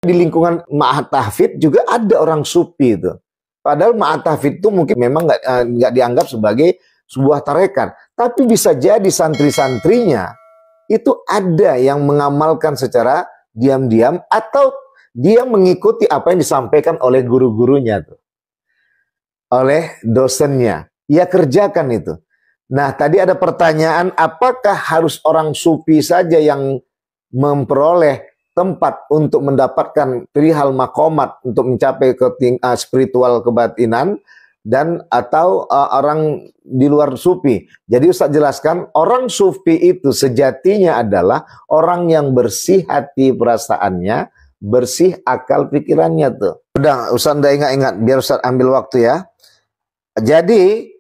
Di lingkungan Ma'at Tahfidz juga ada orang sufi itu. Padahal Ma'at Tahfidz itu mungkin memang nggak dianggap sebagai sebuah tarekat. Tapi bisa jadi santri-santrinya itu ada yang mengamalkan secara diam-diam atau dia mengikuti apa yang disampaikan oleh guru-gurunya tuh. Oleh dosennya. Ia kerjakan itu. Nah, tadi ada pertanyaan, apakah harus orang sufi saja yang memperoleh tempat untuk mendapatkan perihal makomat untuk mencapai ke spiritual kebatinan dan atau orang di luar sufi. Jadi Ustaz jelaskan, orang sufi itu sejatinya adalah orang yang bersih hati perasaannya, bersih akal pikirannya tuh. Udah Ustaz udah ingat-ingat, biar Ustaz ambil waktu ya. Jadi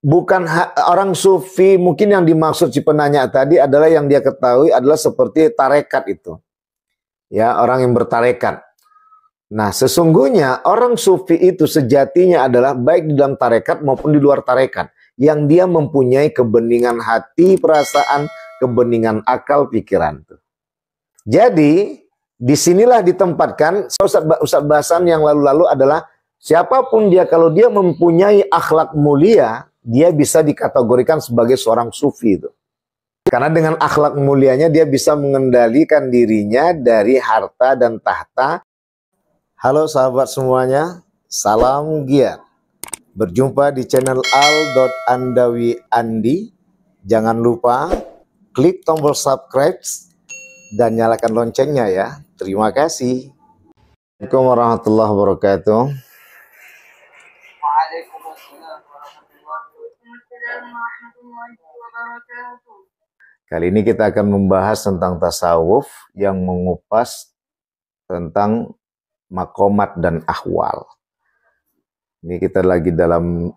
bukan orang sufi, mungkin yang dimaksud si penanya tadi adalah yang dia ketahui adalah seperti tarekat itu. Ya, orang yang bertarekat. Nah, sesungguhnya orang sufi itu sejatinya adalah baik di dalam tarekat maupun di luar tarekat. Yang dia mempunyai kebeningan hati, perasaan, kebeningan akal, pikiran. Jadi, disinilah ditempatkan, Ustaz bahasan yang lalu-lalu adalah siapapun dia, kalau dia mempunyai akhlak mulia, dia bisa dikategorikan sebagai seorang sufi itu. Karena dengan akhlak mulianya dia bisa mengendalikan dirinya dari harta dan tahta. Halo sahabat semuanya, salam giat. Berjumpa di channel al.andawi.andi. Jangan lupa klik tombol subscribe dan nyalakan loncengnya ya. Terima kasih. Assalamualaikum warahmatullahi wabarakatuh. Kali ini kita akan membahas tentang tasawuf yang mengupas tentang makomat dan ahwal. Ini kita lagi dalam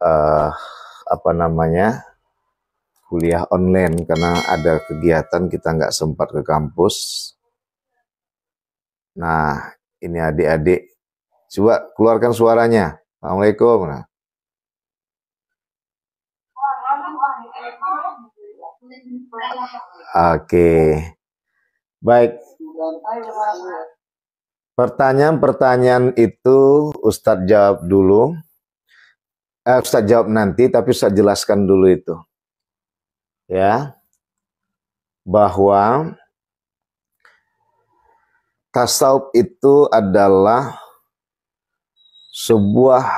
kuliah online karena ada kegiatan kita nggak sempat ke kampus. Nah, ini adik-adik, coba keluarkan suaranya. Assalamualaikum. Nah. Oke, baik. Pertanyaan-pertanyaan itu Ustadz jawab dulu. Ustadz jawab nanti, tapi Ustadz jelaskan dulu itu. Ya, bahwa tasawuf itu adalah sebuah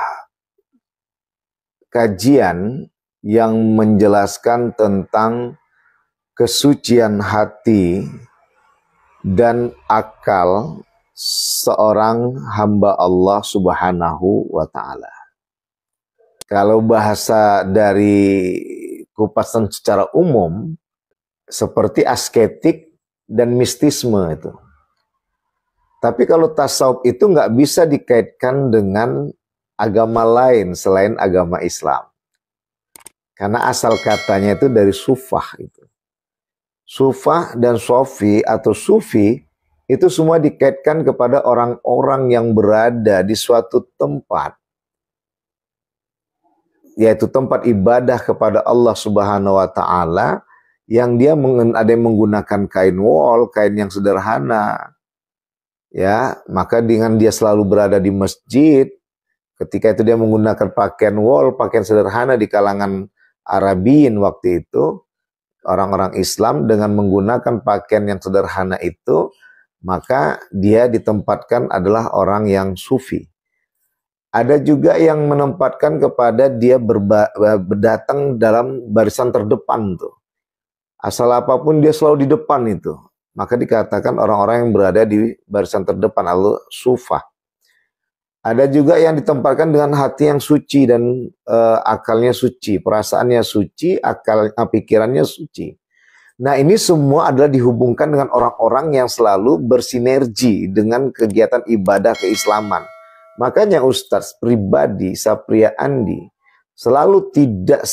kajian yang menjelaskan tentang kesucian hati dan akal seorang hamba Allah Subhanahu wa Ta'ala. Kalau bahasa dari kupasan secara umum, seperti asketik dan mistisme itu. Tapi kalau tasawuf itu nggak bisa dikaitkan dengan agama lain selain agama Islam. Karena asal katanya itu dari sufah itu. Sufah dan sofi atau sufi itu semua dikaitkan kepada orang-orang yang berada di suatu tempat, yaitu tempat ibadah kepada Allah Subhanahu wa Ta'ala, yang dia ada yang menggunakan kain wol, kain yang sederhana. Ya, maka dengan dia selalu berada di masjid, ketika itu dia menggunakan pakaian wol, pakaian sederhana di kalangan Arabiyin waktu itu, orang-orang Islam dengan menggunakan pakaian yang sederhana itu, maka dia ditempatkan adalah orang yang sufi. Ada juga yang menempatkan kepada dia berdatang dalam barisan terdepan tuh. Asal apapun dia selalu di depan itu. Maka dikatakan orang-orang yang berada di barisan terdepan, al-sufah. Ada juga yang ditempatkan dengan hati yang suci dan akalnya suci, perasaannya suci, pikirannya suci. Nah, ini semua adalah dihubungkan dengan orang-orang yang selalu bersinergi dengan kegiatan ibadah keislaman. Makanya Ustadz pribadi, Sapria Andi, selalu tidak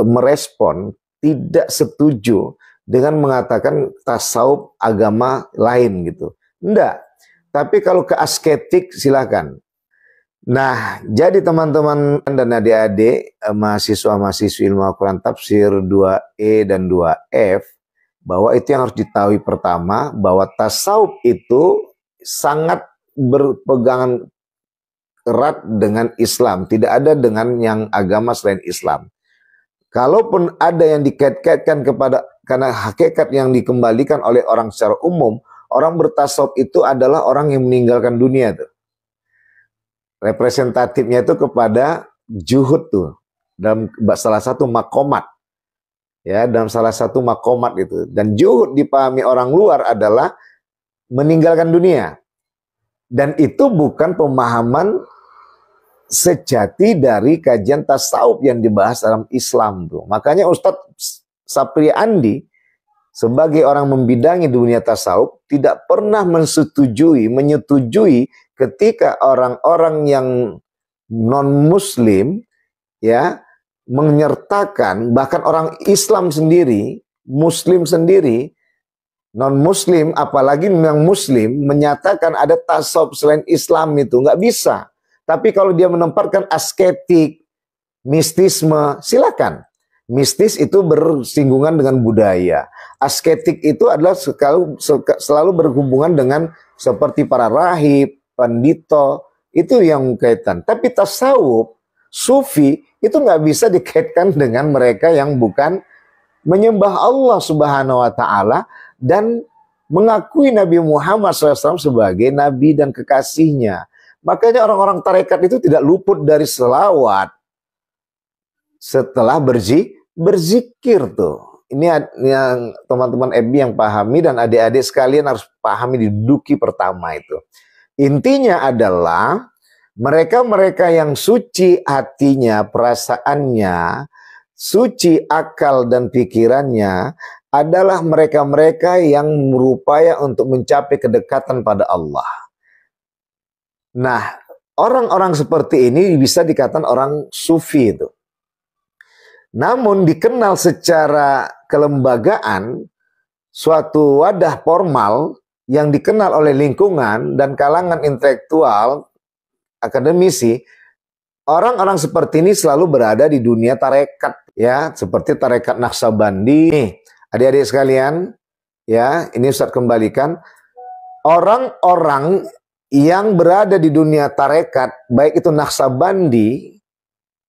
merespon, tidak setuju dengan mengatakan tasawuf agama lain gitu. Enggak. Tapi kalau ke asketik silakan. Nah, jadi teman-teman dan adik-adik, mahasiswa-mahasiswi ilmu Al-Quran Tafsir 2E dan 2F, bahwa itu yang harus diketahui pertama, bahwa tasawuf itu sangat berpegangan erat dengan Islam, tidak ada dengan yang agama selain Islam. Kalaupun ada yang dikait-kaitkan kepada, karena hakikat yang dikembalikan oleh orang secara umum, orang bertasawuf itu adalah orang yang meninggalkan dunia tuh. Representatifnya itu kepada juhud tuh, dalam salah satu makomat. Ya, dalam salah satu makomat itu. Dan juhud dipahami orang luar adalah meninggalkan dunia. Dan itu bukan pemahaman sejati dari kajian tasawuf yang dibahas dalam Islam tuh. Makanya Ustadz Sapri Andi sebagai orang membidangi dunia tasawuf tidak pernah menyetujui ketika orang-orang yang non-muslim ya menyertakan, bahkan orang Islam sendiri, muslim sendiri, non-muslim apalagi yang muslim menyatakan ada tasawuf selain Islam, itu nggak bisa. Tapi kalau dia menempatkan asketik, mistisme, silakan. Mistis itu bersinggungan dengan budaya. Asketik itu adalah selalu berhubungan dengan seperti para rahib, pandito, itu yang kaitan. Tapi tasawuf, sufi, itu nggak bisa dikaitkan dengan mereka yang bukan menyembah Allah Subhanahu wa Ta'ala dan mengakui Nabi Muhammad SAW sebagai Nabi dan kekasihnya. Makanya orang-orang tarekat itu tidak luput dari selawat setelah berzikir tuh. Ini yang teman-teman Ebi yang pahami dan adik-adik sekalian harus pahami di duki pertama itu. Intinya adalah mereka-mereka yang suci hatinya, perasaannya, suci akal dan pikirannya adalah mereka-mereka yang berupaya untuk mencapai kedekatan pada Allah. Nah, orang-orang seperti ini bisa dikatakan orang sufi itu. Namun dikenal secara kelembagaan, suatu wadah formal yang dikenal oleh lingkungan dan kalangan intelektual, akademisi, orang-orang seperti ini selalu berada di dunia tarekat, ya, seperti tarekat Naqsabandi. Nih, adik-adik sekalian, ya, ini Ustaz kembalikan, orang-orang yang berada di dunia tarekat, baik itu Naqsabandi,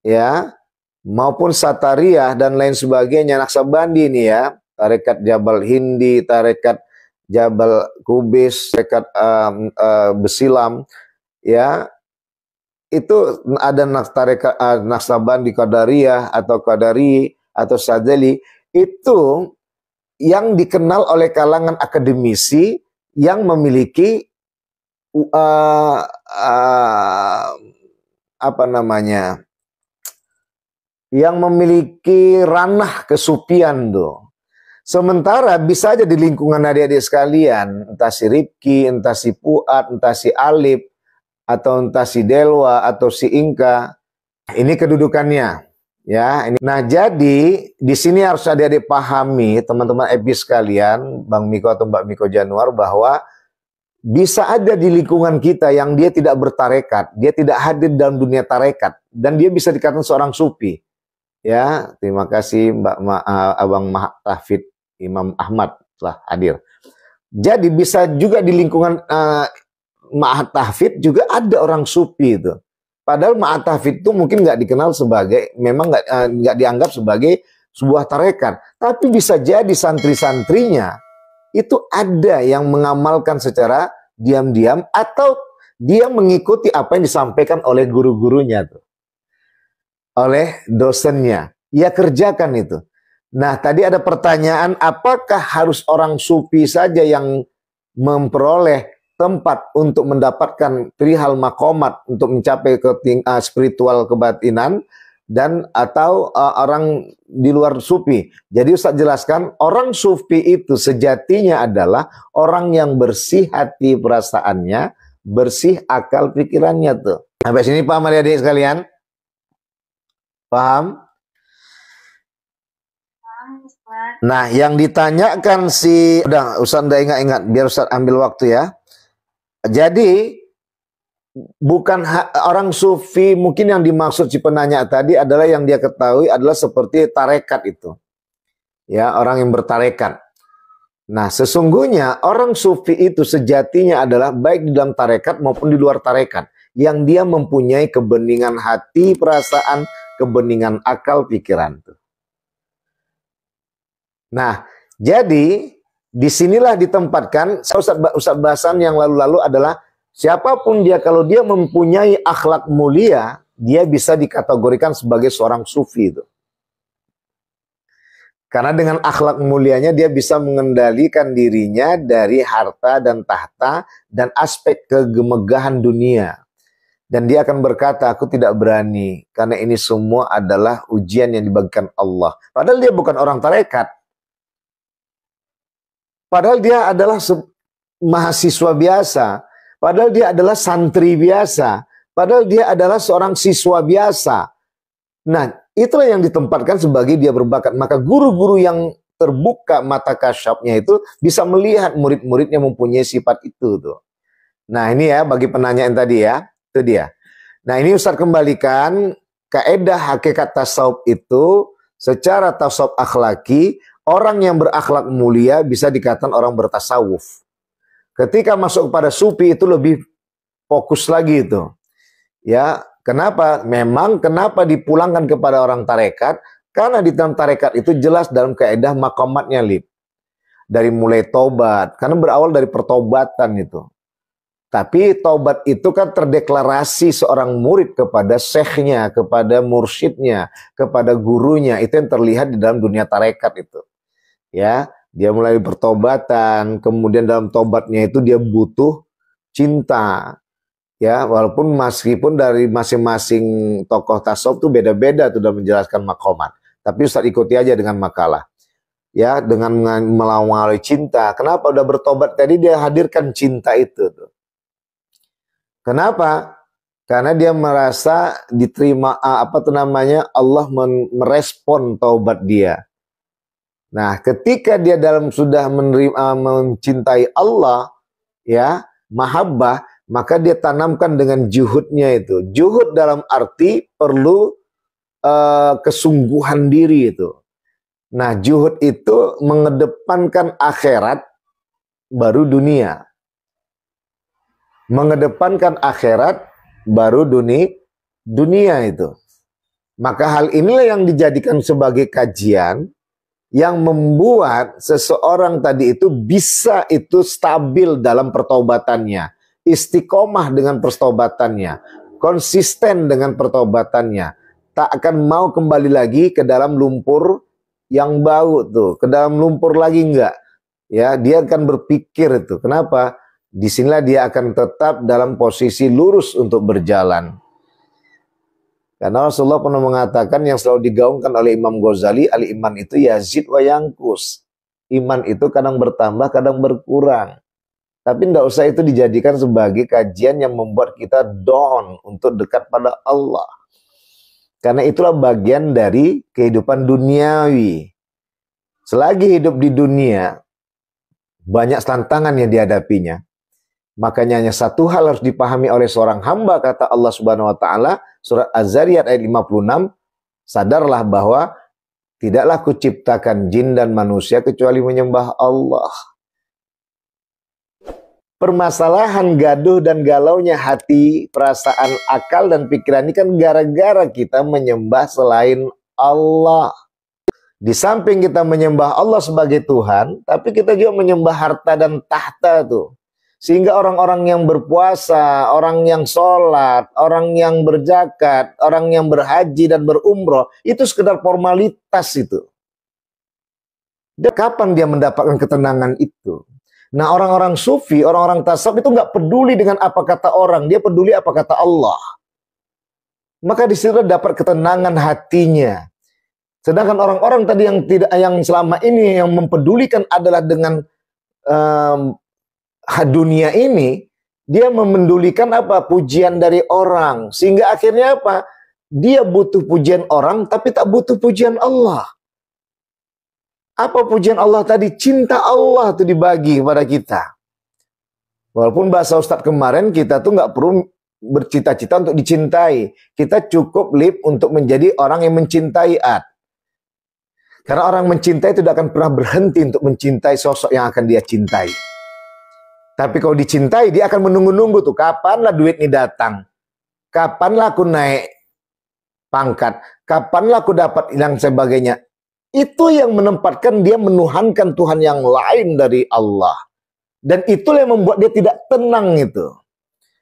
ya, maupun Satariyah dan lain sebagainya. Naqsabandi ini ya, tarekat Jabal Hindi, tarekat Jabal Kubis, tarekat Besilam, ya, itu ada tarekat Naqsabandi Qadariyah atau Qadari atau Sadali, itu yang dikenal oleh kalangan akademisi yang memiliki apa namanya, yang memiliki ranah kesupian tuh. Sementara bisa aja di lingkungan adik-adik sekalian, entah si Rifki, entah si Fuad, entah si Alip, atau entah si Delwa, atau si Inka, ini kedudukannya. Ya, ini. Nah, jadi di sini harus adik-adik pahami, teman-teman EBI sekalian, Bang Miko atau Mbak Miko Januar, bahwa bisa ada di lingkungan kita yang dia tidak bertarekat, dia tidak hadir dalam dunia tarekat, dan dia bisa dikatakan seorang sufi. Ya, terima kasih Abang Tahfidz Imam Ahmad telah hadir. Jadi bisa juga di lingkungan Ma'at Tahfidz juga ada orang sufi itu. Padahal Ma'at Tahfidz itu mungkin nggak dikenal sebagai, memang nggak dianggap sebagai sebuah tarekat. Tapi bisa jadi santri-santrinya itu ada yang mengamalkan secara diam-diam atau dia mengikuti apa yang disampaikan oleh guru-gurunya tuh, oleh dosennya. Ya, kerjakan itu. Nah, tadi ada pertanyaan, apakah harus orang sufi saja yang memperoleh tempat untuk mendapatkan perihal makomat untuk mencapai spiritual kebatinan, dan atau orang di luar sufi? Jadi Ustaz jelaskan, orang sufi itu sejatinya adalah orang yang bersih hati perasaannya, bersih akal pikirannya tuh. Sampai sini paham adik-adik sekalian? Paham? Nah, yang ditanyakan udah Ustaz udah ingat-ingat, biar Ustaz ambil waktu ya. Jadi bukan orang sufi, mungkin yang dimaksud si penanya tadi adalah yang dia ketahui adalah seperti tarekat itu. Ya, orang yang bertarekat. Nah, sesungguhnya orang sufi itu sejatinya adalah baik di dalam tarekat maupun di luar tarekat, yang dia mempunyai kebeningan hati, perasaan, kebeningan akal, pikiran. Nah, jadi disinilah ditempatkan Ustaz bahasan yang lalu-lalu adalah siapapun dia, kalau dia mempunyai akhlak mulia, dia bisa dikategorikan sebagai seorang sufi itu. Karena dengan akhlak mulianya dia bisa mengendalikan dirinya dari harta dan tahta dan aspek kegemegahan dunia. Dan dia akan berkata, aku tidak berani karena ini semua adalah ujian yang dibagikan Allah. Padahal dia bukan orang tarekat. Padahal dia adalah mahasiswa biasa. Padahal dia adalah santri biasa. Padahal dia adalah seorang siswa biasa. Nah, itulah yang ditempatkan sebagai dia berbakat. Maka guru-guru yang terbuka mata kasyafnya itu bisa melihat murid-muridnya mempunyai sifat itu tuh. Nah, ini ya bagi penanyaan tadi ya. Itu dia. Nah, ini Ustaz kembalikan kaidah hakikat tasawuf itu secara tasawuf akhlaki, orang yang berakhlak mulia bisa dikatakan orang bertasawuf. Ketika masuk kepada sufi itu lebih fokus lagi itu. Ya, kenapa? Memang kenapa dipulangkan kepada orang tarekat? Karena di dalam tarekat itu jelas dalam kaidah maqamatnya lip. Dari mulai tobat, karena berawal dari pertobatan itu. Tapi tobat itu kan terdeklarasi seorang murid kepada syekhnya, kepada mursyidnya, kepada gurunya. Itu yang terlihat di dalam dunia tarekat itu. Ya, dia mulai bertobatan, kemudian dalam tobatnya itu dia butuh cinta. Ya, walaupun meskipun dari masing-masing tokoh tasawuf itu beda-beda tuh dalam menjelaskan maqamat. Tapi Ustaz ikuti aja dengan makalah. Ya, dengan melalui cinta. Kenapa udah bertobat tadi dia hadirkan cinta itu tuh. Kenapa? Karena dia merasa diterima Allah merespon taubat dia. Nah, ketika dia sudah mencintai Allah, ya, mahabbah, maka dia tanamkan dengan juhudnya itu. Juhud dalam arti perlu kesungguhan diri itu. Nah, juhud itu mengedepankan akhirat baru dunia. Mengedepankan akhirat baru dunia itu. Maka hal inilah yang dijadikan sebagai kajian yang membuat seseorang tadi itu bisa itu stabil dalam pertobatannya, istiqomah dengan pertobatannya, konsisten dengan pertobatannya, tak akan mau kembali lagi ke dalam lumpur yang bau tuh, ke dalam lumpur lagi enggak. Ya, dia akan berpikir itu. Kenapa? Disinilah dia akan tetap dalam posisi lurus untuk berjalan. Karena Rasulullah pernah mengatakan yang selalu digaungkan oleh Imam Ghazali, al-iman itu yazid wa yangkus. Iman itu kadang bertambah, kadang berkurang. Tapi tidak usah itu dijadikan sebagai kajian yang membuat kita down untuk dekat pada Allah. Karena itulah bagian dari kehidupan duniawi. Selagi hidup di dunia, banyak tantangan yang dihadapinya. Makanya hanya satu hal harus dipahami oleh seorang hamba, kata Allah Subhanahu wa taala, surat Az-Zariyat ayat 56, sadarlah bahwa tidaklah kuciptakan jin dan manusia kecuali menyembah Allah. Permasalahan gaduh dan galaunya hati, perasaan, akal dan pikiran ini kan gara-gara kita menyembah selain Allah. Di samping kita menyembah Allah sebagai Tuhan, tapi kita juga menyembah harta dan tahta tuh. Sehingga orang-orang yang berpuasa, orang yang sholat, orang yang berzakat, orang yang berhaji dan berumroh, itu sekedar formalitas itu. Dan kapan dia mendapatkan ketenangan itu? Nah, orang-orang sufi, orang-orang tasawuf itu nggak peduli dengan apa kata orang, dia peduli apa kata Allah. Maka di situ dapat ketenangan hatinya. Sedangkan orang-orang tadi yang selama ini yang mempedulikan adalah dengan dunia ini, dia memendulikan apa? Pujian dari orang. Sehingga akhirnya apa? Dia butuh pujian orang, tapi tak butuh pujian Allah. Apa pujian Allah tadi? Cinta Allah itu dibagi kepada kita. Walaupun bahasa Ustadz kemarin, kita tuh nggak perlu bercita-cita untuk dicintai. Kita cukup untuk menjadi orang yang mencintai. Karena orang mencintai tidak akan pernah berhenti untuk mencintai sosok yang akan dia cintai. Tapi kalau dicintai, dia akan menunggu-nunggu tuh, kapanlah duit ini datang. Kapanlah aku naik pangkat. Kapanlah aku dapat yang sebagainya. Itu yang menempatkan dia menuhankan Tuhan yang lain dari Allah. Dan itulah yang membuat dia tidak tenang itu.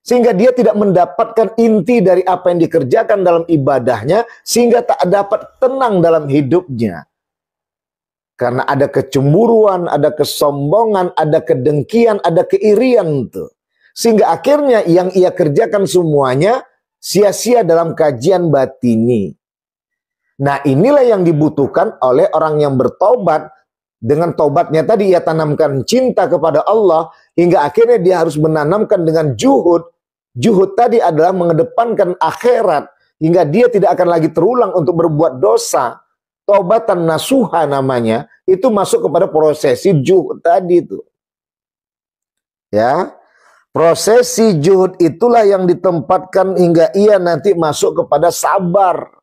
Sehingga dia tidak mendapatkan inti dari apa yang dikerjakan dalam ibadahnya, sehingga tak dapat tenang dalam hidupnya. Karena ada kecemburuan, ada kesombongan, ada kedengkian, ada keirian tuh. Sehingga akhirnya yang ia kerjakan semuanya sia-sia dalam kajian batini. Nah, inilah yang dibutuhkan oleh orang yang bertobat. Dengan tobatnya tadi ia tanamkan cinta kepada Allah, hingga akhirnya dia harus menanamkan dengan juhud. Juhud tadi adalah mengedepankan akhirat, hingga dia tidak akan lagi terulang untuk berbuat dosa. Tobatan nasuha namanya, itu masuk kepada prosesi juhud tadi itu. Ya, prosesi juhud itulah yang ditempatkan hingga ia nanti masuk kepada sabar.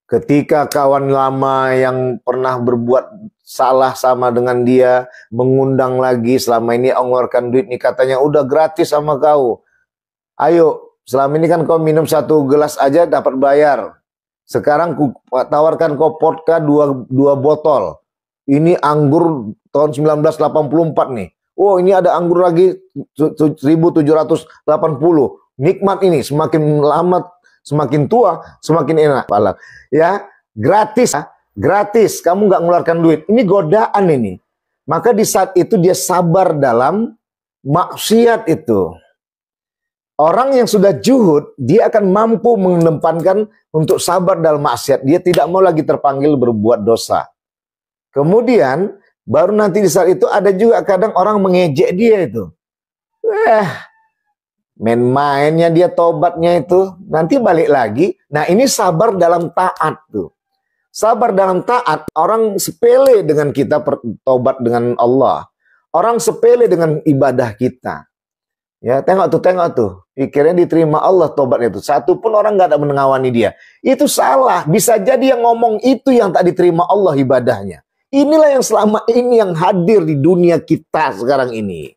Ketika kawan lama yang pernah berbuat salah sama dengan dia mengundang lagi, selama ini mengeluarkan duit nih, katanya udah gratis sama kau. Ayo, selama ini kan kau minum 1 gelas aja dapat bayar. Sekarang ku tawarkan kau vodka 2 botol. Ini anggur tahun 1984 nih. Oh, ini ada anggur lagi 1780. Nikmat ini, semakin lama semakin tua, semakin enak. Ya, gratis. Gratis, kamu nggak mengeluarkan duit. Ini godaan ini. Maka di saat itu dia sabar dalam maksiat itu. Orang yang sudah juhud, dia akan mampu mengedepankan untuk sabar dalam maksiat. Dia tidak mau lagi terpanggil berbuat dosa. Kemudian, baru nanti di saat itu ada juga kadang orang mengejek dia itu. Main-mainnya dia tobatnya itu, nanti balik lagi. Nah, ini sabar dalam taat tuh. Sabar dalam taat, orang sepele dengan kita tobat dengan Allah. Orang sepele dengan ibadah kita. Ya, tengok tuh. Pikirnya diterima Allah tobatnya itu. Satu pun orang nggak ada mengawani dia. Itu salah. Bisa jadi yang ngomong itu yang tak diterima Allah ibadahnya. Inilah yang selama ini yang hadir di dunia kita sekarang ini.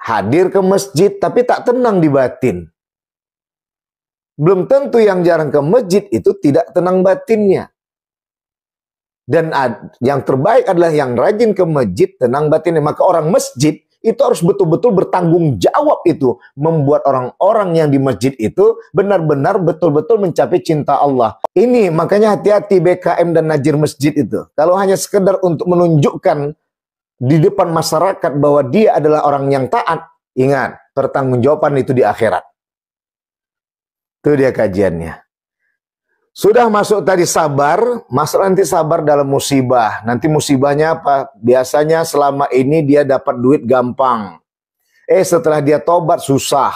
Hadir ke masjid tapi tak tenang di batin. Belum tentu yang jarang ke masjid itu tidak tenang batinnya. Dan yang terbaik adalah yang rajin ke masjid, tenang batinnya. Maka orang masjid itu harus betul-betul bertanggung jawab itu. Membuat orang-orang yang di masjid itu benar-benar betul-betul mencapai cinta Allah. Ini makanya hati-hati BKM dan Najir masjid itu. Kalau hanya sekedar untuk menunjukkan di depan masyarakat bahwa dia adalah orang yang taat, ingat, pertanggungjawaban itu di akhirat. Itu dia kajiannya. Sudah masuk tadi sabar, masalah nanti sabar dalam musibah. Nanti musibahnya apa? Biasanya selama ini dia dapat duit gampang. Setelah dia tobat susah.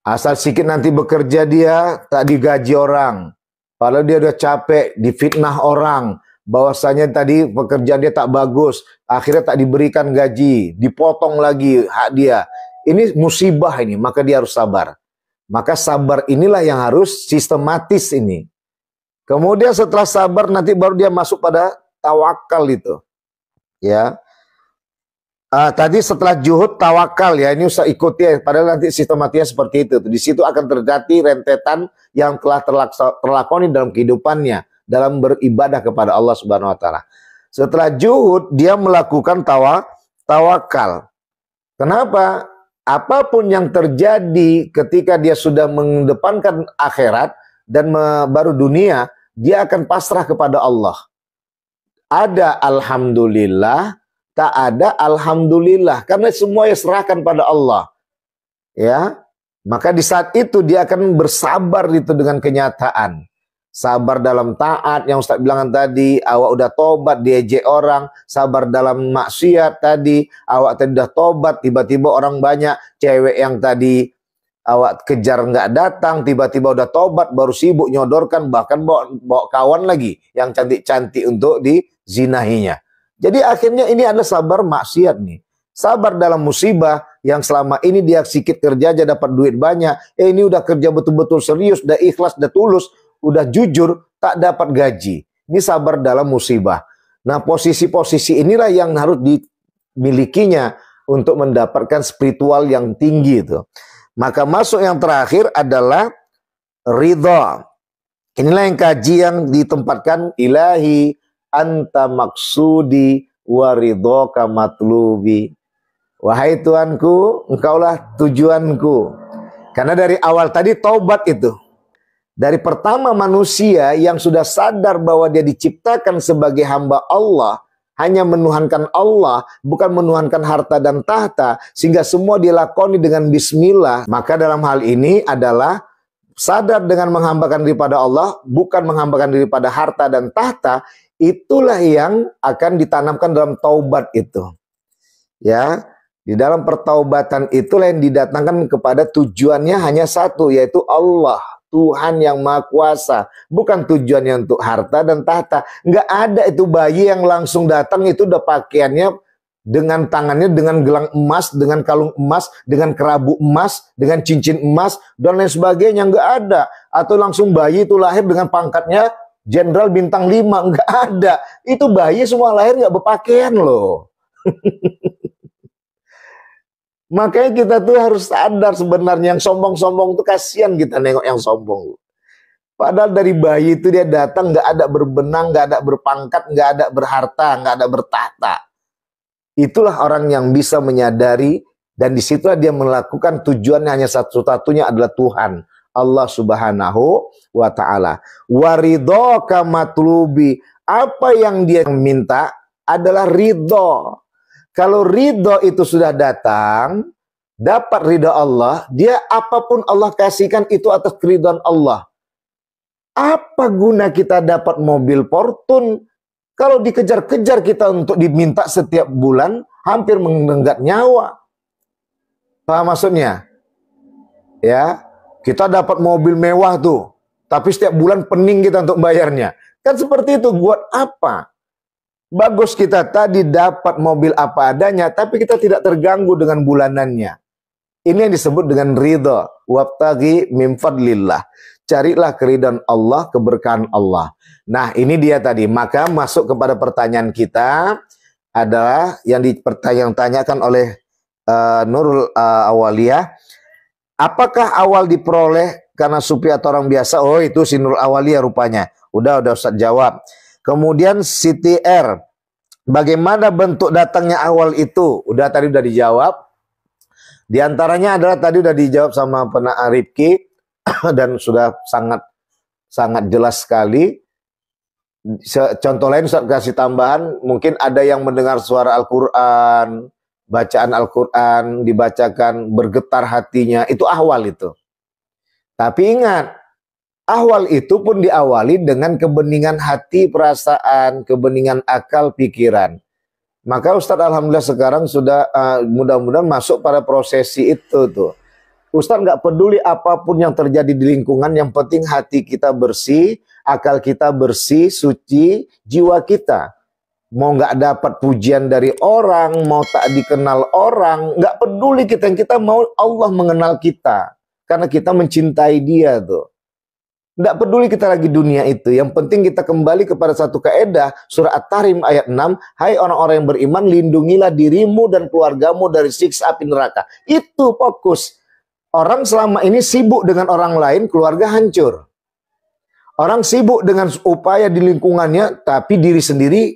Asal sedikit nanti bekerja dia tak digaji orang. Padahal dia udah capek, difitnah orang. Bahwasanya tadi pekerjaan dia tak bagus. Akhirnya tak diberikan gaji. Dipotong lagi hak dia. Ini musibah ini, maka dia harus sabar. Maka sabar inilah yang harus sistematis ini. Kemudian setelah sabar nanti baru dia masuk pada tawakal itu. Ya. Tadi setelah juhud tawakal ya, ini usah ikuti ya, padahal nanti sistematisnya seperti itu. Di situ akan terjadi rentetan yang telah terlakoni dalam kehidupannya dalam beribadah kepada Allah Subhanahu wa taala. Setelah juhud dia melakukan tawakal. Kenapa? Apapun yang terjadi ketika dia sudah mengedepankan akhirat dan baru dunia, dia akan pasrah kepada Allah. Ada alhamdulillah, tak ada alhamdulillah, karena semuanya serahkan pada Allah. Ya, maka di saat itu dia akan bersabar itu dengan kenyataan. Sabar dalam taat yang Ustaz bilang tadi, awak udah tobat diejek orang. Sabar dalam maksiat tadi, awak tadi udah tobat, tiba-tiba orang banyak, cewek yang tadi awak kejar nggak datang, tiba-tiba udah tobat, baru sibuk nyodorkan, bahkan bawa kawan lagi yang cantik-cantik untuk dizinahinya. Jadi akhirnya ini adalah sabar maksiat nih. Sabar dalam musibah yang selama ini dia sedikit kerja aja dapat duit banyak. Ini udah kerja betul-betul serius, udah ikhlas, udah tulus. udah jujur, tak dapat gaji. Ini sabar dalam musibah. Nah, posisi-posisi inilah yang harus dimilikinya untuk mendapatkan spiritual yang tinggi itu. Maka masuk yang terakhir adalah ridha. Inilah yang kaji yang ditempatkan, ilahi anta maksudi wa ridhoka matlubi. Wahai Tuanku, engkaulah tujuanku. Karena dari awal tadi taubat itu. Dari pertama manusia yang sudah sadar bahwa dia diciptakan sebagai hamba Allah, hanya menuhankan Allah, bukan menuhankan harta dan tahta, sehingga semua dilakoni dengan bismillah. Maka dalam hal ini adalah sadar dengan menghambakan diri pada Allah, bukan menghambakan diri pada harta dan tahta, itulah yang akan ditanamkan dalam taubat itu. Ya, di dalam pertaubatan itulah yang didatangkan kepada tujuannya hanya satu, yaitu Allah. Tuhan yang Maha Kuasa, bukan tujuannya untuk harta dan tahta. Nggak ada itu bayi yang langsung datang itu udah pakaiannya dengan tangannya dengan gelang emas, dengan kalung emas, dengan kerabu emas, dengan cincin emas dan lain sebagainya. Nggak ada. Atau langsung bayi itu lahir dengan pangkatnya Jenderal Bintang 5, nggak ada. Itu bayi semua lahir nggak berpakaian loh. Makanya kita tuh harus sadar sebenarnya yang sombong-sombong tuh kasihan kita nengok yang sombong. Padahal dari bayi itu dia datang nggak ada berbenang, nggak ada berpangkat, nggak ada berharta, nggak ada bertahta. Itulah orang yang bisa menyadari dan disitulah dia melakukan tujuannya hanya satu-satunya adalah Tuhan. Allah Subhanahu wa Ta'ala. Waridhoka matlubi. Apa yang dia minta adalah ridho. Kalau ridho itu sudah datang, dapat ridho Allah, dia apapun Allah kasihkan itu atas keridhaan Allah. Apa guna kita dapat mobil Fortune kalau dikejar-kejar kita untuk diminta setiap bulan, hampir menenggak nyawa. Paham maksudnya? Ya, kita dapat mobil mewah tuh, tapi setiap bulan pening kita untuk bayarnya. Kan seperti itu, buat apa? Bagus kita tadi dapat mobil apa adanya, tapi kita tidak terganggu dengan bulanannya. Ini yang disebut dengan ridha. Wabtaghi min fadlillah. Carilah keridhaan Allah, keberkahan Allah. Nah, ini dia tadi. Maka masuk kepada pertanyaan kita adalah yang ditanyakan oleh Nurul Awaliyah. Apakah awal diperoleh karena sufi atau orang biasa? Oh, itu si Nurul Awaliyah rupanya. Udah Ustaz jawab. Kemudian Siti R, bagaimana bentuk datangnya awal itu? Tadi udah dijawab. Di antaranya adalah tadi udah dijawab sama Penaa Rifki dan sudah sangat jelas sekali. Contoh lain Ustaz kasih tambahan, mungkin ada yang mendengar suara Al-Qur'an, bacaan Al-Qur'an dibacakan bergetar hatinya, itu ahwal itu. Tapi ingat, ahwal itu pun diawali dengan kebeningan hati, perasaan, kebeningan akal, pikiran. Maka Ustadz alhamdulillah sekarang sudah mudah-mudahan masuk pada prosesi itu tuh. Ustadz nggak peduli apapun yang terjadi di lingkungan, yang penting hati kita bersih, akal kita bersih, suci, jiwa kita. Mau nggak dapat pujian dari orang, mau tak dikenal orang, nggak peduli kita. Yang kita mau Allah mengenal kita. Karena kita mencintai dia tuh. Tidak peduli kita lagi dunia itu. Yang penting kita kembali kepada satu kaidah surah At-Tahrim ayat 6. Hai orang-orang yang beriman, lindungilah dirimu dan keluargamu dari siksa api neraka. Itu fokus. Orang selama ini sibuk dengan orang lain, keluarga hancur. Orang sibuk dengan upaya di lingkungannya, tapi diri sendiri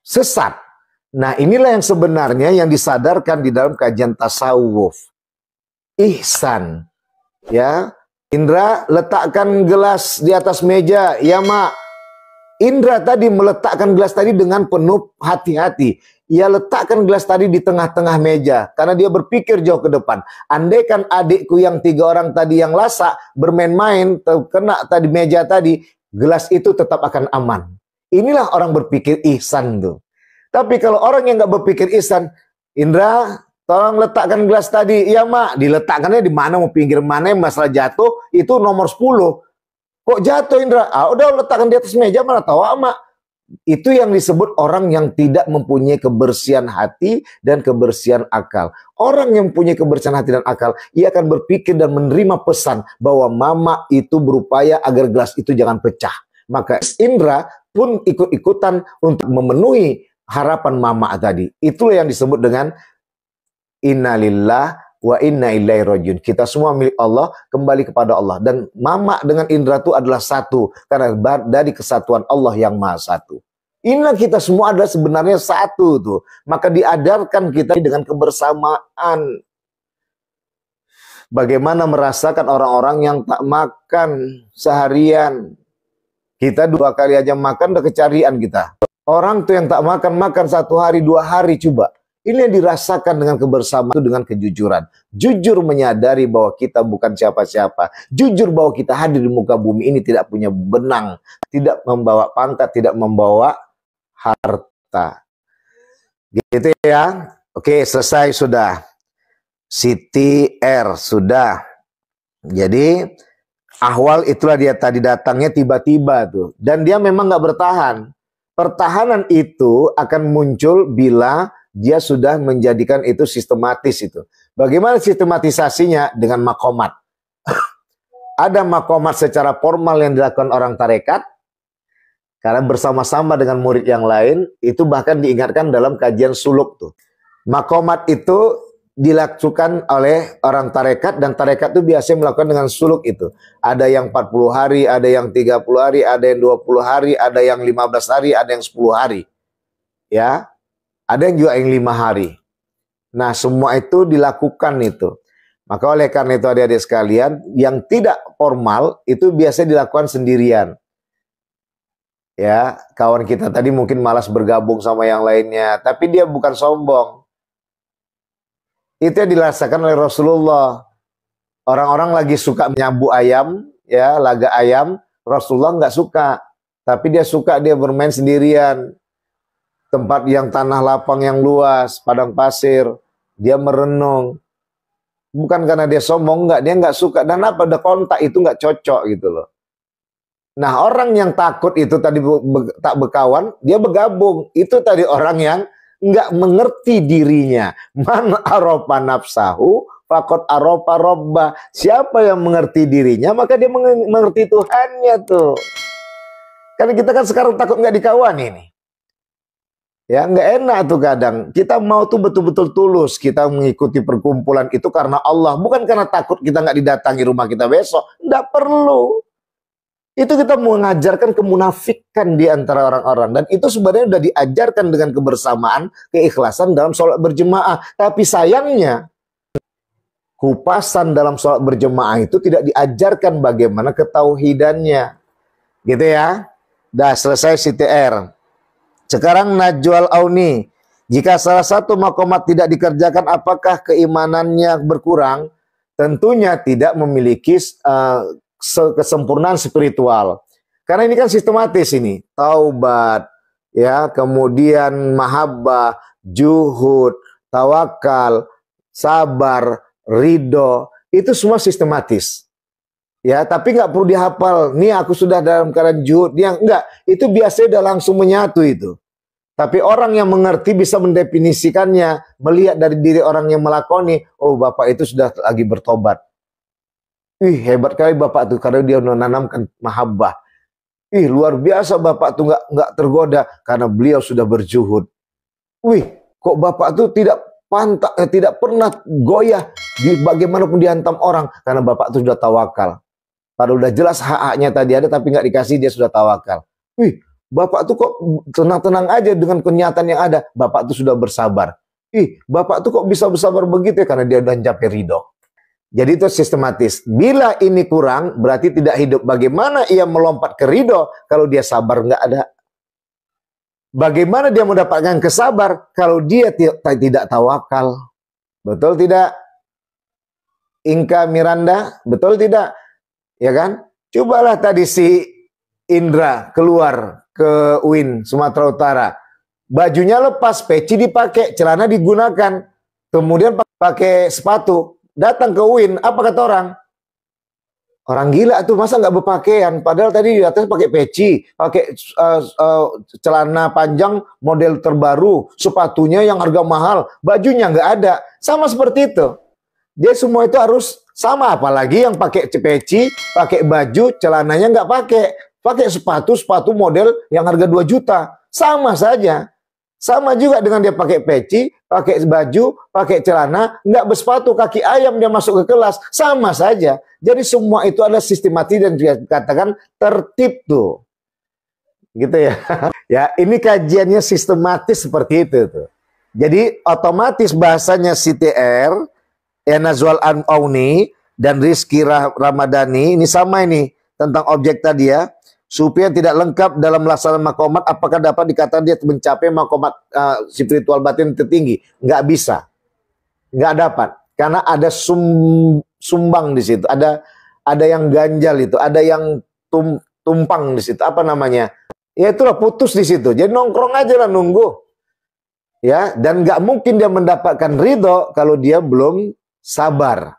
sesat. Nah, inilah yang sebenarnya yang disadarkan di dalam kajian tasawuf. Ihsan. Ya. Indra, letakkan gelas di atas meja. Ya, Mak. Indra tadi meletakkan gelas tadi dengan penuh hati-hati. Ia letakkan gelas tadi di tengah-tengah meja. Karena dia berpikir jauh ke depan. Andaikan adikku yang 3 orang tadi yang lasak, bermain-main, terkena tadi meja tadi, gelas itu tetap akan aman. Inilah orang berpikir ihsan tuh. Tapi kalau orang yang nggak berpikir ihsan, Indra, tolong letakkan gelas tadi. Iya, Mak. Diletakkannya di mana, mau pinggir mana, masalah jatuh, itu nomor 10. Kok jatuh, Indra? Udah letakkan di atas meja, mana tahu, Mak. Itu yang disebut orang yang tidak mempunyai kebersihan hati dan kebersihan akal. Orang yang punya kebersihan hati dan akal, ia akan berpikir dan menerima pesan bahwa mama itu berupaya agar gelas itu jangan pecah. Maka Indra pun ikut-ikutan untuk memenuhi harapan mama tadi. Itulah yang disebut dengan innalillah wa inna ilaihi rajiun. Kita semua milik Allah, kembali kepada Allah. Dan mama dengan Indra itu adalah satu, karena dari kesatuan Allah yang maha satu. Inilah kita semua adalah sebenarnya satu tuh. Maka diajarkan kita dengan kebersamaan. Bagaimana merasakan orang-orang yang tak makan seharian. Kita 2 kali aja makan udah kecarian kita. Orang tuh yang tak makan 1 hari 2 hari coba. Ini yang dirasakan dengan kebersamaan itu dengan kejujuran. Jujur menyadari bahwa kita bukan siapa-siapa. Jujur bahwa kita hadir di muka bumi ini tidak punya benang. Tidak membawa pangkat, tidak membawa harta. Gitu ya. Oke, selesai sudah. Siti R sudah. Jadi ahwal itulah dia tadi datangnya tiba-tiba tuh. Dan dia memang nggak bertahan. Pertahanan itu akan muncul bila dia sudah menjadikan itu sistematis itu. Bagaimana sistematisasinya? Dengan makomat. Ada makomat secara formal yang dilakukan orang tarekat. Karena bersama-sama dengan murid yang lain, itu bahkan diingatkan dalam kajian suluk tuh. Makomat itu dilakukan oleh orang tarekat, dan tarekat itu biasanya melakukan dengan suluk itu. Ada yang 40 hari, ada yang 30 hari, ada yang 20 hari, ada yang 15 hari, ada yang 10 hari. Ya. Ada yang juga yang 5 hari. Nah, semua itu dilakukan itu. Maka oleh karena itu adik-adik sekalian, yang tidak formal itu biasanya dilakukan sendirian. Ya, kawan kita tadi mungkin malas bergabung sama yang lainnya, tapi dia bukan sombong. Itu yang dirasakan oleh Rasulullah. Orang-orang lagi suka menyambu ayam, ya, laga ayam, Rasulullah nggak suka. Tapi dia suka dia bermain sendirian. Tempat yang tanah lapang yang luas, padang pasir, dia merenung. Bukan karena dia sombong, enggak, dia nggak suka. Dan apa, ada kontak itu nggak cocok gitu loh. Nah, orang yang takut itu tadi tak berkawan, dia bergabung. Itu tadi orang yang nggak mengerti dirinya. Man aropa nafsahu, fakot aropa robba. Siapa yang mengerti dirinya, maka dia mengerti Tuhannya tuh. Karena kita kan sekarang takut nggak dikawani nih. Ya, nggak enak tuh kadang. Kita mau tuh betul-betul tulus. Kita mengikuti perkumpulan itu karena Allah. Bukan karena takut kita nggak didatangi rumah kita besok. Nggak perlu. Itu kita mengajarkan kemunafikan di antara orang-orang. Dan itu sebenarnya sudah diajarkan dengan kebersamaan, keikhlasan dalam sholat berjemaah. Tapi sayangnya, kupasan dalam sholat berjemaah itu tidak diajarkan bagaimana ketauhidannya. Gitu ya. Dah selesai CTR. Sekarang Najwal Auni, jika salah satu makomat tidak dikerjakan, apakah keimanannya berkurang? Tentunya tidak memiliki kesempurnaan spiritual. Karena ini kan sistematis ini, taubat, ya, kemudian mahabbah, juhud, tawakal, sabar, ridho, itu semua sistematis. Ya, tapi nggak perlu dihafal. Nih aku sudah dalam keadaan juhud, dia enggak. Itu biasanya udah langsung menyatu itu. Tapi orang yang mengerti bisa mendefinisikannya, melihat dari diri orang yang melakoni, oh bapak itu sudah lagi bertobat. Ih, hebat kali bapak tuh karena dia menanamkan mahabbah. Ih, luar biasa bapak tuh nggak tergoda karena beliau sudah berjuhud. Wih, kok bapak tuh tidak tidak pernah goyah di bagaimanapun dihantam orang karena bapak tuh sudah tawakal. Padahal udah jelas hak-haknya tadi ada tapi nggak dikasih, dia sudah tawakal. Wih, bapak tuh kok tenang-tenang aja dengan kenyataan yang ada. Bapak tuh sudah bersabar. Ih, bapak tuh kok bisa bersabar begitu ya? Karena dia udah mencapai ridho. Jadi itu sistematis. Bila ini kurang, berarti tidak hidup. Bagaimana ia melompat ke ridho kalau dia sabar nggak ada? Bagaimana dia mendapatkan kesabar kalau dia tidak tawakal? Betul tidak? Inka Miranda, betul tidak? Ya kan? Cobalah tadi si Indra keluar ke UIN Sumatera Utara. Bajunya lepas, peci dipakai, celana digunakan. Kemudian pakai sepatu. Datang ke UIN, apa kata orang? Orang gila tuh masa nggak berpakaian, padahal tadi di atas pakai peci, pakai celana panjang model terbaru, sepatunya yang harga mahal, bajunya nggak ada. Sama seperti itu. Dia semua itu harus sama, apalagi yang pakai peci, pakai baju, celananya nggak pakai sepatu model yang harga 2 juta. Sama saja. Sama juga dengan dia pakai peci, pakai baju, pakai celana, nggak bersepatu, kaki ayam dia masuk ke kelas. Sama saja. Jadi semua itu adalah sistematis dan dikatakan tertib tuh. Gitu ya. Ya, ini kajiannya sistematis seperti itu tuh. Jadi otomatis bahasanya CTR, Nazwal Auni dan Rizky Ramadhani ini sama ini tentang objek tadi ya. Sufi yang tidak lengkap dalam melaksanakan makomat, apakah dapat dikatakan dia mencapai makomat spiritual batin tertinggi? Nggak bisa, nggak dapat, karena ada sumbang di situ, ada yang ganjal itu, ada yang tumpang di situ, apa namanya? Ya itulah putus di situ. Jadi nongkrong aja lah nunggu, ya. Dan nggak mungkin dia mendapatkan ridho kalau dia belum sabar,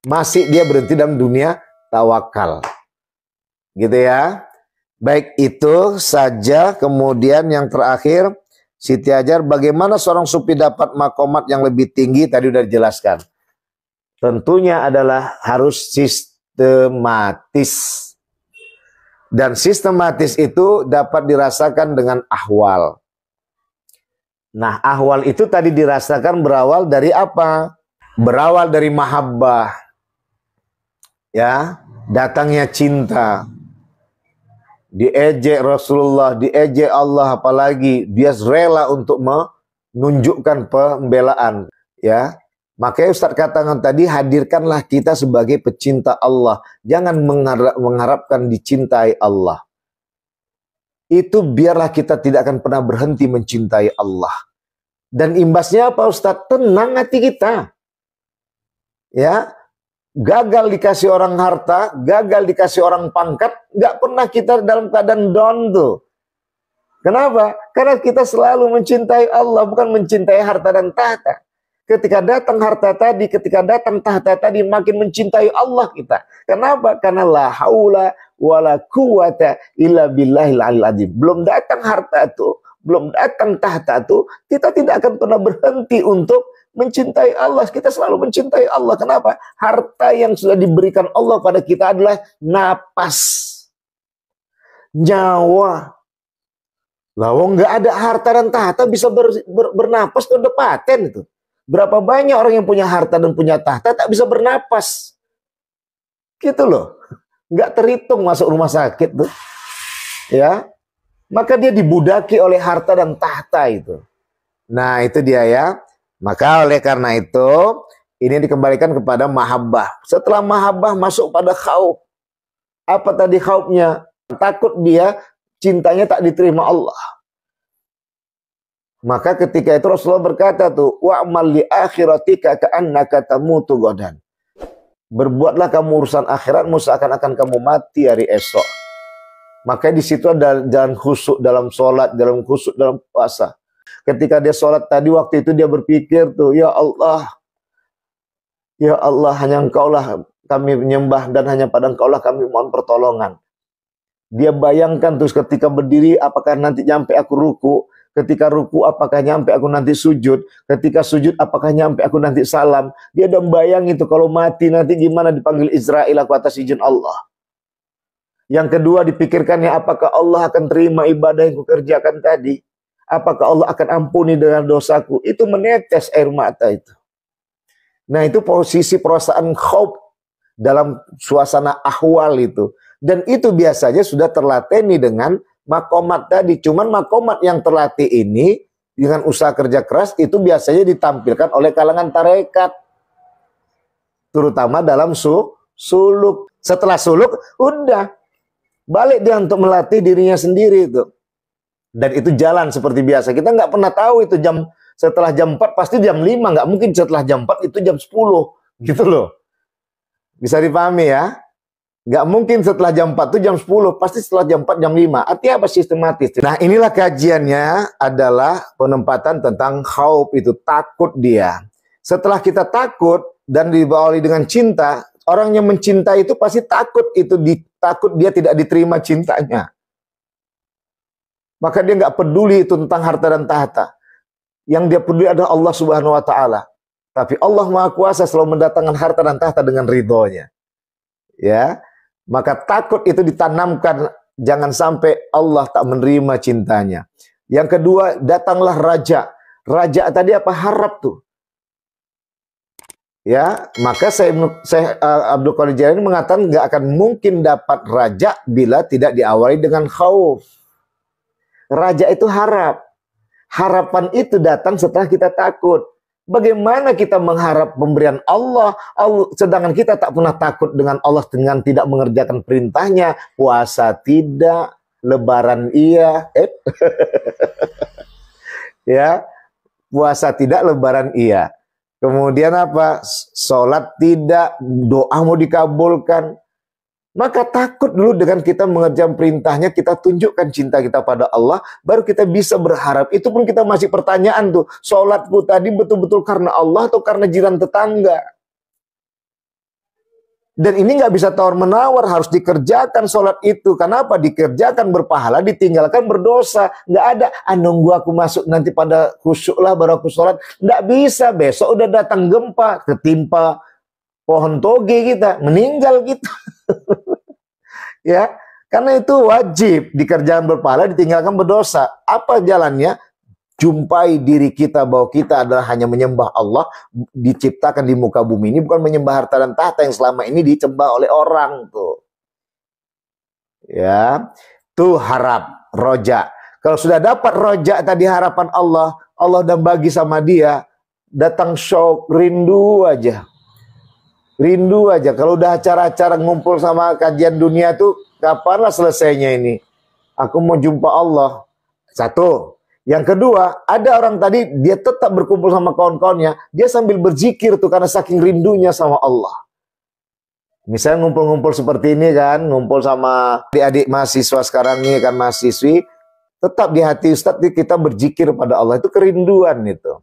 masih dia berhenti dalam dunia tawakal, gitu ya. Baik, itu saja. Kemudian yang terakhir, Siti Hajar, bagaimana seorang sufi dapat makomat yang lebih tinggi? Tadi sudah dijelaskan. Tentunya adalah harus sistematis. Dan sistematis itu dapat dirasakan dengan ahwal. Nah, ahwal itu tadi dirasakan berawal dari apa? Berawal dari mahabbah. Ya, datangnya cinta. Diejek Rasulullah, diejek Allah, apalagi dia rela untuk menunjukkan pembelaan, ya. Makanya Ustaz katakan tadi, hadirkanlah kita sebagai pecinta Allah, jangan mengharapkan dicintai Allah. Itu biarlah kita tidak akan pernah berhenti mencintai Allah. Dan imbasnya apa Ustaz? Tenang hati kita, ya. Gagal dikasih orang harta, gagal dikasih orang pangkat, nggak pernah kita dalam keadaan down tuh. Kenapa? Karena kita selalu mencintai Allah, bukan mencintai harta dan tahta. Ketika datang harta tadi, ketika datang tahta tadi, makin mencintai Allah kita. Kenapa? Karena la haula wala quwata illa billahil aliyil azim. Belum datang harta itu, belum datang tahta itu, kita tidak akan pernah berhenti untuk mencintai Allah. Kita selalu mencintai Allah. Kenapa? Harta yang sudah diberikan Allah pada kita adalah napas, nyawa. Lawang nggak ada harta dan tahta bisa bernapas ke depaten itu. Berapa banyak orang yang punya harta dan punya tahta tak bisa bernapas. Gitu loh. Nggak terhitung masuk rumah sakit tuh. Ya. Maka dia dibudaki oleh harta dan tahta itu. Nah, itu dia ya. Maka oleh karena itu, ini dikembalikan kepada mahabbah. Setelah mahabbah masuk pada khauf. Apa tadi khaufnya? Takut dia, cintanya tak diterima Allah. Maka ketika itu Rasulullah berkata tuh, wa'mal li akhiratika ka'annaka tamutu ghadan. Berbuatlah kamu urusan akhiratmu seakan-akan kamu mati hari esok. Maka di situ ada jalan khusyuk dalam sholat, dalam khusyuk dalam puasa. Ketika dia sholat tadi, waktu itu dia berpikir tuh, ya Allah, hanya Engkaulah kami menyembah dan hanya pada Engkaulah kami mohon pertolongan. Dia bayangkan terus ketika berdiri, apakah nanti nyampe aku ruku, ketika ruku apakah nyampe aku nanti sujud, ketika sujud apakah nyampe aku nanti salam. Dia udah bayangin tuh kalau mati nanti gimana dipanggil Israel aku atas izin Allah. Yang kedua dipikirkannya, apakah Allah akan terima ibadah yang kukerjakan tadi? Apakah Allah akan ampuni dengan dosaku? Itu menetes air mata itu. Nah, itu posisi perasaan khauf dalam suasana ahwal itu. Dan itu biasanya sudah terlatih dengan makomat tadi. Cuman makomat yang terlatih ini dengan usaha kerja keras itu biasanya ditampilkan oleh kalangan tarekat. Terutama dalam suluk. Setelah suluk, udah balik dia untuk melatih dirinya sendiri itu. Dan itu jalan seperti biasa. Kita nggak pernah tahu itu setelah jam 4 pasti jam 5. Nggak mungkin setelah jam 4 itu jam 10. Gitu loh. Bisa dipahami ya. Nggak mungkin setelah jam 4 itu jam 10. Pasti setelah jam 4 jam 5. Artinya apa? Sistematis. Nah, inilah kajiannya adalah penempatan tentang khauf itu. Takut dia. Setelah kita takut dan dibawa dengan cinta, Orang yang mencintai itu pasti takut takut dia tidak diterima cintanya. Maka dia nggak peduli itu tentang harta dan tahta. Yang dia peduli adalah Allah Subhanahu wa taala. Tapi Allah Maha Kuasa selalu mendatangkan harta dan tahta dengan ridhonya. Ya. Maka takut itu ditanamkan, jangan sampai Allah tak menerima cintanya. Yang kedua, datanglah raja. Raja tadi apa? Harap tuh. Ya, maka saya Abdul Qadir Jailani mengatakan nggak akan mungkin dapat raja bila tidak diawali dengan khauf. Raja itu harap. Harapan itu datang setelah kita takut. Bagaimana kita mengharap pemberian Allah, sedangkan kita tak pernah takut dengan Allah dengan tidak mengerjakan perintahnya. Puasa tidak, lebaran iya. Ya, puasa tidak, lebaran iya. Kemudian apa? Sholat tidak, doa mau dikabulkan. Maka takut dulu dengan kita mengerjakan perintahnya, kita tunjukkan cinta kita pada Allah, baru kita bisa berharap. Itu pun kita masih pertanyaan tuh, sholatku tadi betul-betul karena Allah atau karena jiran tetangga? Dan ini nggak bisa tawar-menawar, harus dikerjakan sholat itu. Kenapa? Dikerjakan berpahala, ditinggalkan berdosa. Nggak ada, nunggu aku masuk nanti pada khusyuk lah baru aku sholat. Nggak bisa, besok udah datang gempa, ketimpa pohon toge kita, meninggal kita. Ya, karena itu wajib dikerjakan berpahala, ditinggalkan berdosa. Apa jalannya? Jumpai diri kita bahwa kita adalah hanya menyembah Allah, diciptakan di muka bumi ini, bukan menyembah harta dan tahta yang selama ini disembah oleh orang tuh. Ya, tuh harap, roja. Kalau sudah dapat roja tadi harapan Allah, Allah udah bagi sama dia, datang syok, rindu aja. Rindu aja. Kalau udah acara-acara ngumpul sama kajian dunia tuh, kapanlah selesainya ini? Aku mau jumpa Allah. Satu. Yang kedua, ada orang tadi dia tetap berkumpul sama kawan-kawannya, dia sambil berzikir tuh karena saking rindunya sama Allah. Misalnya ngumpul-ngumpul seperti ini kan, ngumpul sama adik-adik mahasiswa sekarang ini kan, mahasiswi, tetap di hati Ustadz kita berzikir pada Allah, itu kerinduan itu.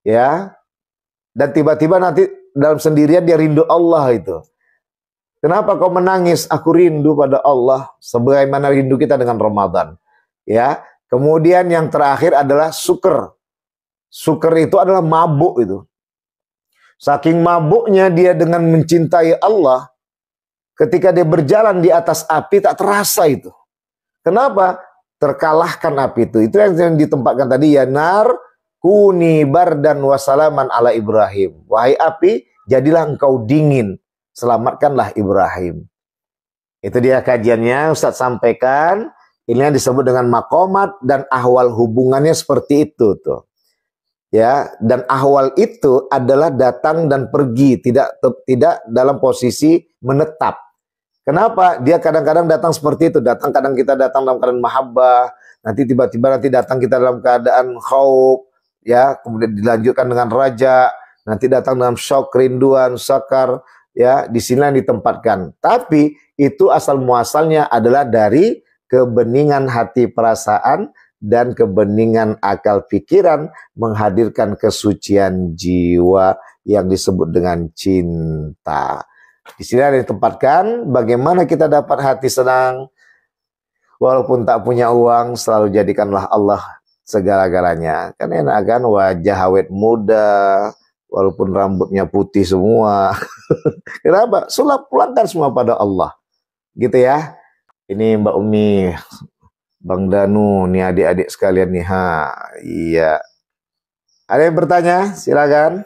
Ya. Dan tiba-tiba nanti dalam sendirian dia rindu Allah itu. Kenapa kau menangis? Aku rindu pada Allah sebagaimana rindu kita dengan Ramadan. Ya. Kemudian yang terakhir adalah syukur. Syukur itu adalah mabuk itu. Saking mabuknya dia dengan mencintai Allah, ketika dia berjalan di atas api tak terasa itu. Kenapa? Terkalahkan api itu. Itu yang ditempatkan tadi, ya nar kuni bardan wasalaman ala Ibrahim. Wahai api, jadilah engkau dingin, selamatkanlah Ibrahim. Itu dia kajiannya Ustadz sampaikan. Ini yang disebut dengan makomat dan ahwal, hubungannya seperti itu tuh. Ya, dan ahwal itu adalah datang dan pergi, tidak dalam posisi menetap. Kenapa? Dia kadang-kadang datang seperti itu, kadang kita datang dalam keadaan mahabbah, nanti tiba-tiba nanti datang kita dalam keadaan khauf, ya, kemudian dilanjutkan dengan raja, nanti datang dalam syok, kerinduan, sakar, ya, di sini yang ditempatkan. Tapi itu asal muasalnya adalah dari kebeningan hati perasaan dan kebeningan akal pikiran, menghadirkan kesucian jiwa yang disebut dengan cinta. Di sini ada ditempatkan bagaimana kita dapat hati senang walaupun tak punya uang, selalu jadikanlah Allah segala-galanya. Kan enak kan, wajah awet muda walaupun rambutnya putih semua. Kenapa? Sulap, pulangkan semua pada Allah. Gitu ya. Ini Mbak Umi, Bang Danu, nih adik-adik sekalian nih. Iya. Ada yang bertanya? Silakan.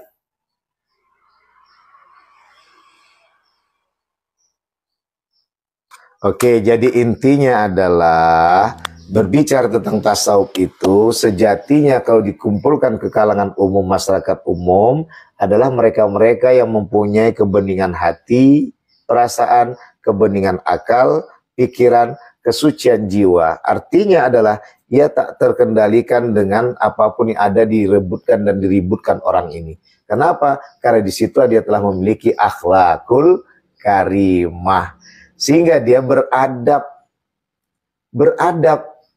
Oke, jadi intinya adalah berbicara tentang tasawuf itu sejatinya kalau dikumpulkan ke kalangan umum, masyarakat umum, adalah mereka-mereka yang mempunyai kebeningan hati, perasaan, kebeningan akal, pikiran, kesucian jiwa. Artinya adalah ia tak terkendalikan dengan apapun yang ada direbutkan dan diributkan orang ini. Kenapa? Karena di situ dia telah memiliki akhlakul karimah. Sehingga dia beradab.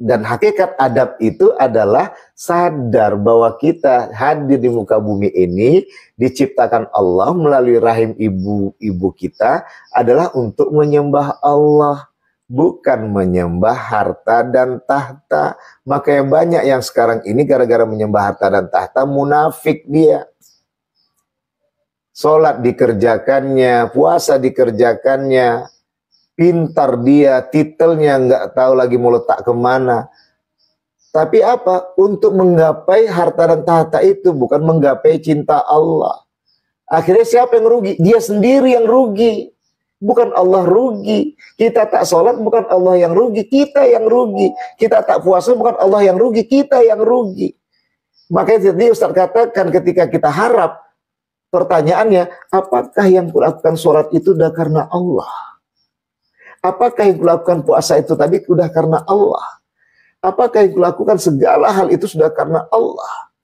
Dan hakikat adab itu adalah sadar bahwa kita hadir di muka bumi ini diciptakan Allah melalui rahim ibu kita adalah untuk menyembah Allah, bukan menyembah harta dan tahta. Makanya banyak yang sekarang ini gara-gara menyembah harta dan tahta munafik dia. Sholat dikerjakannya, puasa dikerjakannya, pintar dia, titelnya nggak tahu lagi mau letak kemana. Tapi apa? Untuk menggapai harta dan tahta itu, bukan menggapai cinta Allah. Akhirnya siapa yang rugi? Dia sendiri yang rugi. Bukan Allah rugi. Kita tak sholat, bukan Allah yang rugi. Kita yang rugi. Kita tak puasa, bukan Allah yang rugi. Kita yang rugi. Makanya jadi Ustaz katakan ketika kita harap, pertanyaannya, apakah yang kulakukan sholat itu sudah karena Allah? Apakah yang kulakukan puasa itu tadi sudah karena Allah? Apakah yang kulakukan segala hal itu sudah karena Allah?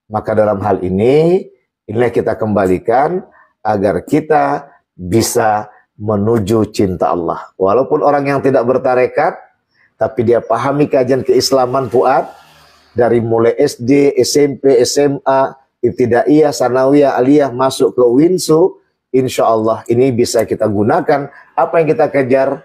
Maka dalam hal ini, inilah kita kembalikan agar kita bisa menuju cinta Allah. Walaupun orang yang tidak bertarekat, tapi dia pahami kajian keislaman Fuad, dari mulai SD, SMP, SMA, Ibtidaiyah, Sanawiyah, Aliyah, masuk ke Winsu, insya Allah ini bisa kita gunakan. Apa yang kita kejar?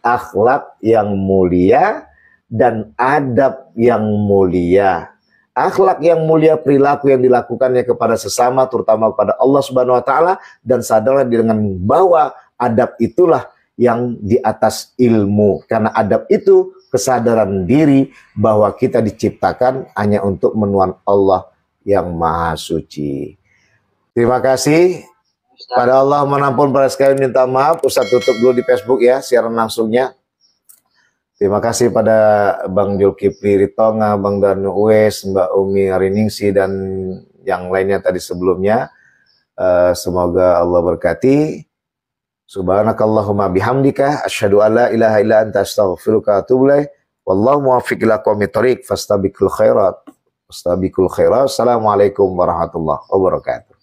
Akhlak yang mulia dan adab yang mulia. Akhlak yang mulia, perilaku yang dilakukannya kepada sesama, terutama kepada Allah Subhanahu wa Ta'ala, dan sadarlah dengan bahwa adab itulah yang di atas ilmu. Karena adab itu kesadaran diri bahwa kita diciptakan hanya untuk menuan Allah yang maha suci. Terima kasih. Pada Allah menampun para sekalian, minta maaf. Ustaz tutup dulu di Facebook ya, siaran langsungnya. Terima kasih pada Bang Julkipli Ritonga, Bang Danu Uwes, Mbak Umi Ariningsi, dan yang lainnya tadi sebelumnya. Semoga Allah berkati. Subhanakallahumma bihamdika asyhadu alla ilaha illa anta astaghfiruka wa atubu ilaik. Wallahu muwaffiq ila aqwamit thoriq fastabiqul khairat. Assalamualaikum warahmatullahi wabarakatuh.